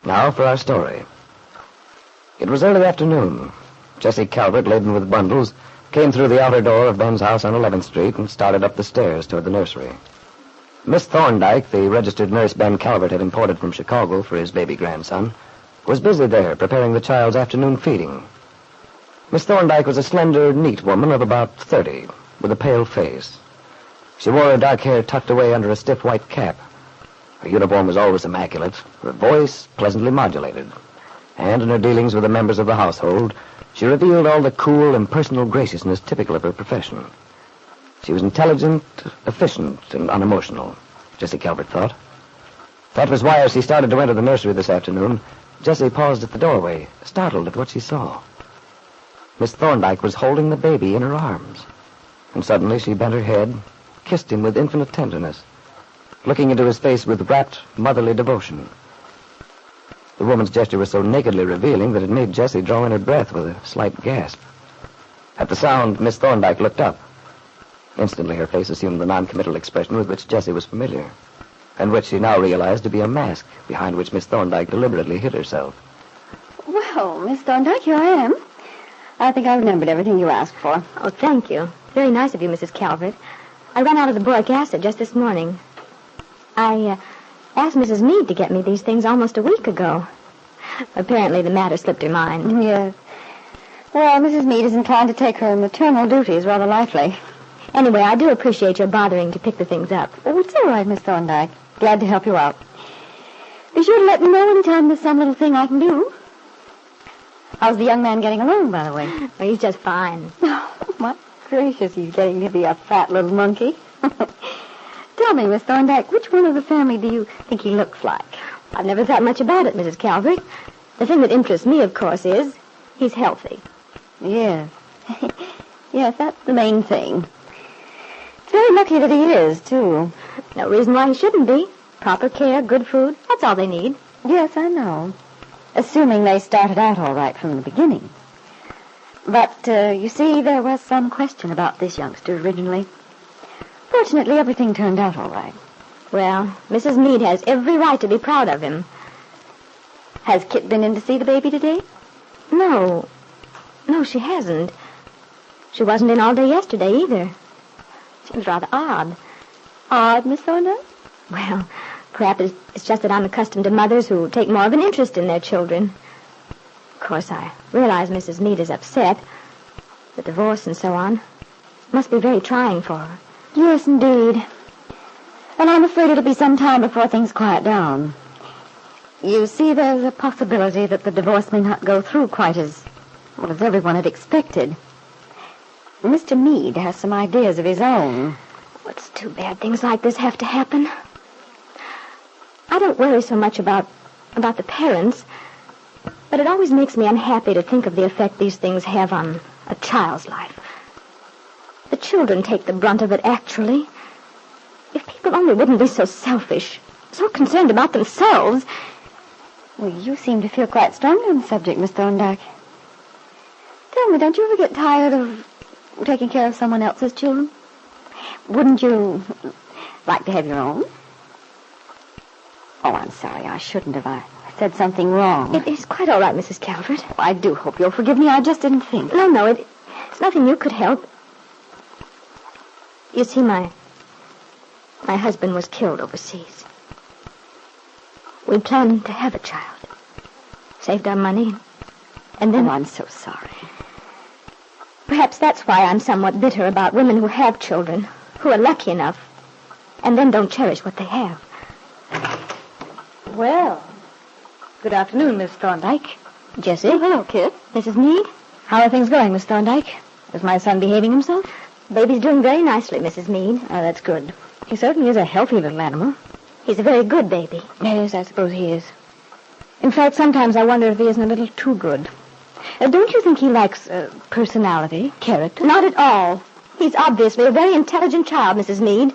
Now for our story. It was early afternoon. Jessie Calvert, laden with bundles, came through the outer door of Ben's house on 11th Street and started up the stairs toward the nursery. Miss Thorndyke, the registered nurse Ben Calvert had imported from Chicago for his baby grandson, was busy there preparing the child's afternoon feeding. Miss Thorndyke was a slender, neat woman of about 30, with a pale face. She wore her dark hair tucked away under a stiff white cap. Her uniform was always immaculate, her voice pleasantly modulated, and in her dealings with the members of the household, she revealed all the cool, impersonal graciousness typical of her profession. She was intelligent, efficient, and unemotional, Jessie Calvert thought. That was why, as she started to enter the nursery this afternoon, Jessie paused at the doorway, startled at what she saw. Miss Thorndyke was holding the baby in her arms, and suddenly she bent her head, kissed him with infinite tenderness, looking into his face with rapt, motherly devotion. The woman's gesture was so nakedly revealing that it made Jessie draw in her breath with a slight gasp. At the sound, Miss Thorndyke looked up. Instantly, her face assumed the non-committal expression with which Jessie was familiar, and which she now realized to be a mask behind which Miss Thorndyke deliberately hid herself. Well, Miss Thorndyke, here I am. I think I remembered everything you asked for. Oh, thank you. Very nice of you, Mrs. Calvert. I ran out of the boric acid just this morning. I asked Mrs. Meade to get me these things almost a week ago. Apparently the matter slipped her mind. Yes. Well, Mrs. Meade is inclined to take her maternal duties rather lightly. Anyway, I do appreciate your bothering to pick the things up. Oh, it's all right, Miss Thorndyke. Glad to help you out. Be sure to let me know anytime there's some little thing I can do. How's the young man getting along, by the way? Well, he's just fine. Oh, my gracious, he's getting to be a fat little monkey. Tell me, Miss Thorndyke, which one of the family do you think he looks like? I've never thought much about it, Mrs. Calvert. The thing that interests me, of course, is he's healthy. Yes. Yes, that's the main thing. It's very lucky that he is, too. No reason why he shouldn't be. Proper care, good food, that's all they need. Yes, I know. Assuming they started out all right from the beginning. But, you see, there was some question about this youngster originally. Fortunately, everything turned out all right. Well, Mrs. Meade has every right to be proud of him. Has Kit been in to see the baby today? No, she hasn't. She wasn't in all day yesterday, either. Seems rather odd. Odd, Miss Thorndyke? Well, perhaps it's just that I'm accustomed to mothers who take more of an interest in their children. Of course, I realize Mrs. Meade is upset. The divorce and so on must be very trying for her. Yes, indeed. And I'm afraid it'll be some time before things quiet down. You see, there's a possibility that the divorce may not go through quite as well as everyone had expected. Mr. Meade has some ideas of his own. Oh, it's too bad things like this have to happen. I don't worry so much about the parents, but it always makes me unhappy to think of the effect these things have on a child's life. The children take the brunt of it, actually. If people only wouldn't be so selfish, so concerned about themselves. Well, you seem to feel quite strongly on the subject, Miss Thorndyke. Tell me, don't you ever get tired of taking care of someone else's children? Wouldn't you like to have your own? Oh, I'm sorry, I shouldn't have. I said something wrong. It is quite all right, Mrs. Calvert. Oh, I do hope you'll forgive me. I just didn't think. No, it's nothing you could help. You see, my husband was killed overseas. We planned to have a child. Saved our money. And then... Oh, I'm so sorry. Perhaps that's why I'm somewhat bitter about women who have children, who are lucky enough, and then don't cherish what they have. Well, good afternoon, Miss Thorndyke. Jessie? Oh, hello, Kit. Mrs. Meade? How are things going, Miss Thorndyke? Is my son behaving himself? Baby's doing very nicely, Mrs. Meade. Oh, that's good. He certainly is a healthy little animal. He's a very good baby. Yes, I suppose he is. In fact, sometimes I wonder if he isn't a little too good. Don't you think he lacks personality, character? Not at all. He's obviously a very intelligent child, Mrs. Meade.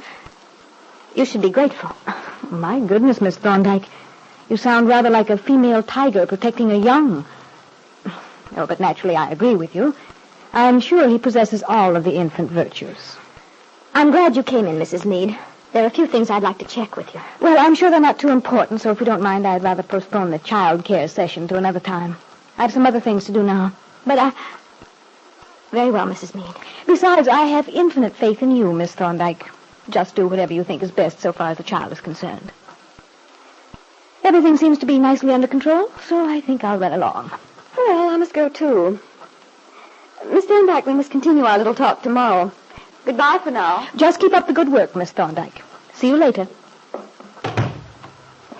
You should be grateful. My goodness, Miss Thorndyke. You sound rather like a female tiger protecting a young. Oh, but naturally I agree with you. I'm sure he possesses all of the infant virtues. I'm glad you came in, Mrs. Meade. There are a few things I'd like to check with you. Well, I'm sure they're not too important, so if you don't mind, I'd rather postpone the child care session to another time. I have some other things to do now. But Very well, Mrs. Meade. Besides, I have infinite faith in you, Miss Thorndyke. Just do whatever you think is best so far as the child is concerned. Everything seems to be nicely under control, so I think I'll run along. Well, I must go, too. Miss Thorndyke, we must continue our little talk tomorrow. Goodbye for now. Just keep up the good work, Miss Thorndyke. See you later.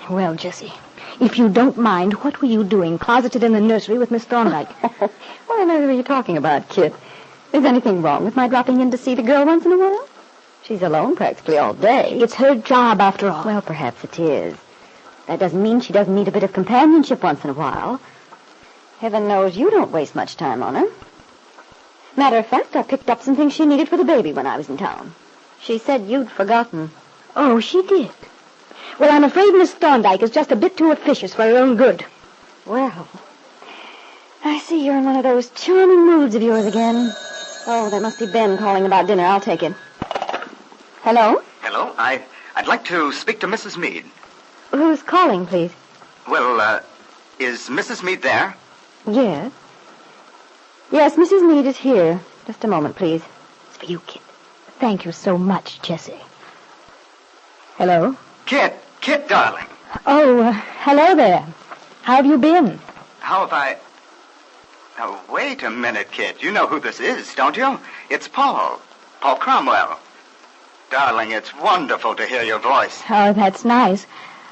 Well, Jessie, if you don't mind, what were you doing closeted in the nursery with Miss Thorndyke? What on earth are you talking about, Kit? Is anything wrong with my dropping in to see the girl once in a while? She's alone practically all day. It's her job, after all. Well, perhaps it is. That doesn't mean she doesn't need a bit of companionship once in a while. Heaven knows you don't waste much time on her. Matter of fact, I picked up some things she needed for the baby when I was in town. She said you'd forgotten. Oh, she did? Well, I'm afraid Miss Thorndyke is just a bit too officious for her own good. Well, I see you're in one of those charming moods of yours again. Oh, that must be Ben calling about dinner. I'll take it. Hello? Hello. I'd like to speak to Mrs. Meade. Who's calling, please? Well, is Mrs. Meade there? Yes. Yes, Mrs. Meade is here. Just a moment, please. It's for you, Kit. Thank you so much, Jessie. Hello? Kit, darling. Oh, hello there. How have you been? How have I... Now, wait a minute, Kit. You know who this is, don't you? It's Paul Cromwell. Darling, it's wonderful to hear your voice. Oh, that's nice.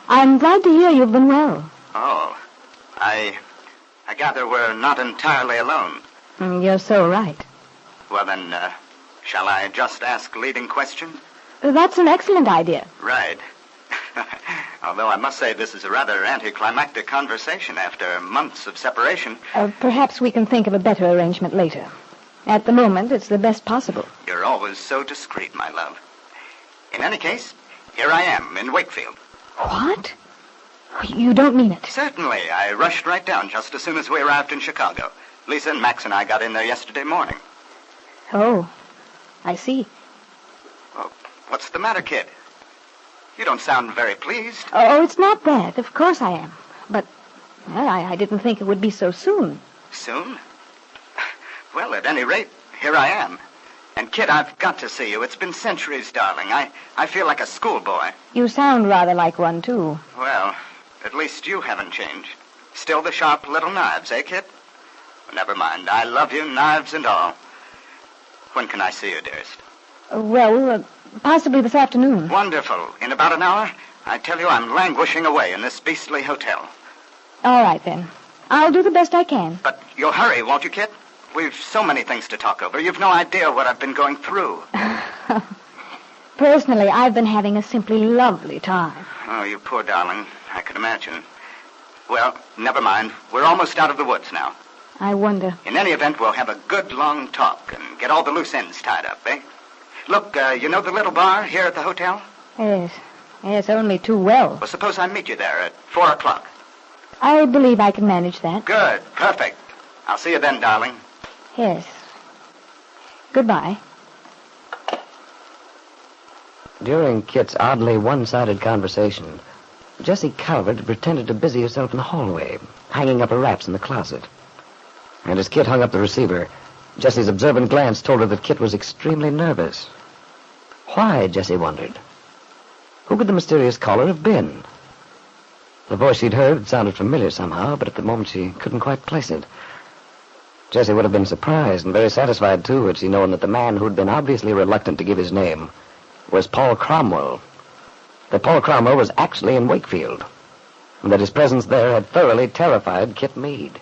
I'm glad to hear you've been well. Oh, I gather we're not entirely alone. You're so right. Well, then, shall I just ask leading questions? That's an excellent idea. Right. Although I must say this is a rather anticlimactic conversation after months of separation. Perhaps we can think of a better arrangement later. At the moment, it's the best possible. You're always so discreet, my love. In any case, here I am in Wakefield. What? You don't mean it. Certainly. I rushed right down just as soon as we arrived in Chicago. Lisa and Max and I got in there yesterday morning. Oh, I see. Well, what's the matter, kid? You don't sound very pleased. Oh, it's not that. Of course I am. But, well, I didn't think it would be so soon. Soon? Well, at any rate, here I am. And, Kid, I've got to see you. It's been centuries, darling. I feel like a schoolboy. You sound rather like one, too. Well, at least you haven't changed. Still the sharp little knives, eh, Kid? Well, never mind. I love you, knives and all. When can I see you, dearest? Possibly this afternoon. Wonderful. In about an hour, I tell you I'm languishing away in this beastly hotel. All right, then. I'll do the best I can. But you'll hurry, won't you, Kid? We've so many things to talk over. You've no idea what I've been going through. Personally, I've been having a simply lovely time. Oh, you poor darling. I can imagine. Well, never mind. We're almost out of the woods now. I wonder. In any event, we'll have a good long talk and get all the loose ends tied up, eh? Look, you know the little bar here at the hotel? Yes, only too well. Well, suppose I meet you there at 4 o'clock. I believe I can manage that. Good. Perfect. I'll see you then, darling. Yes. Goodbye. During Kit's oddly one-sided conversation, Jessie Calvert pretended to busy herself in the hallway, hanging up her wraps in the closet. And as Kit hung up the receiver, Jessie's observant glance told her that Kit was extremely nervous. Why, Jessie wondered. Who could the mysterious caller have been? The voice she'd heard sounded familiar somehow, but at the moment she couldn't quite place it. Jessie would have been surprised and very satisfied, too, had she known that the man who'd been obviously reluctant to give his name was Paul Cromwell. That Paul Cromwell was actually in Wakefield, and that his presence there had thoroughly terrified Kit Meade.